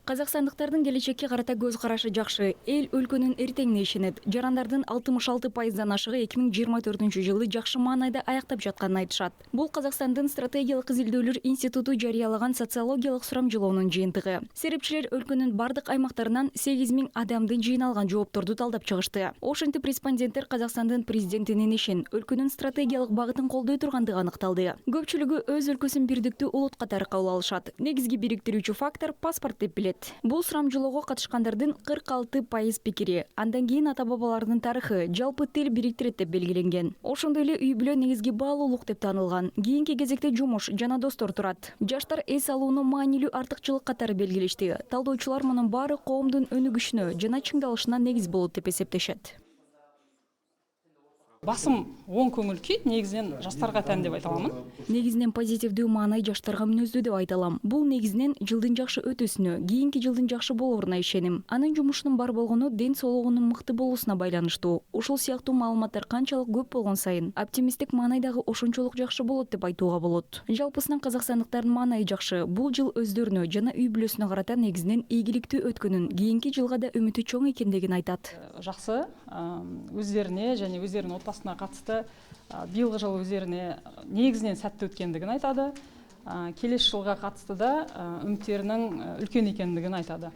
Қазақстандықтардың келечекке қарата көз қарашы жақшы. Эл өлкөнүн эртеңине ишенет. Жарандардын 66%дан ашыгы 2024 жылы жакшы маанайда аяктап жатканын айтышат. Бул Казакстандын стратегиялык изилдөөлөр институту жарыялаган социологиялык сурамжылоонун жыйынтыгы. Серепчилер өлкөнүн бардык аймактарынан 8000 адамдын жыйналган жоопторду талдап чыгышты. Ошентип респонденттер Казакстандын президентинин ишин, өлкөнүн стратегиялык багытын колдой тургандыгы аныкталды. Көпчүлүгү өз өлкөсүн бирдиктүү улут катары кабыл алышат. Негизги бириктирүүчү фактор паспорт деп билет. Бул сурамжылоого катышкандардын 46% пикири. Андан кийин ата-бабалардын тарыхы, жалпы тил бириктирет деп белгиленген. Ошондой эле үй бүлө негизги баалуулук деп таанылган. Кийинки кезекте жумуш жана достор турат. Жаштар эс алууну маанилүү артыкчылык катары белгилешти. Талдоочулар мунун баары коомдун өнүгүшүнө жана чыңдалышына негиз болот деп эсептешет. Басым оң көңіл күй негізінен жастарға тән деп айта аламын. Негизинен позитивдүү маанай жаштарга мүнөздүү деп айта алам. Бул негизинен жылдын жакшы өтүүсүнө, кийинки жылдын жакшы болоруна ишеним. Анын жумушунун бар болгону ден соолугунун мыкты болуусуна байланыштуу. Ушул сыяктуу маалыматтар канчалык көп болгон сайын оптимисттик маанай дагы ошончолук жакшы болот деп айтууга болот. Жалпысынан казакстандыктардын маанайы жакшы. Бул жыл өздөрүнө жана үй бүлөсүнө карата негизинен ийгиликтүү өткөнүн, кийинки жылга да үмүтү чоң экендигин айтат. Жақсы, өздеріне және өздерінің отбасына қатысты биылғы жыл өздеріне негізінен сәтті өткендігін айтады. Келесі жылға қатысты да үміттерінің үлкен екендігін айтады.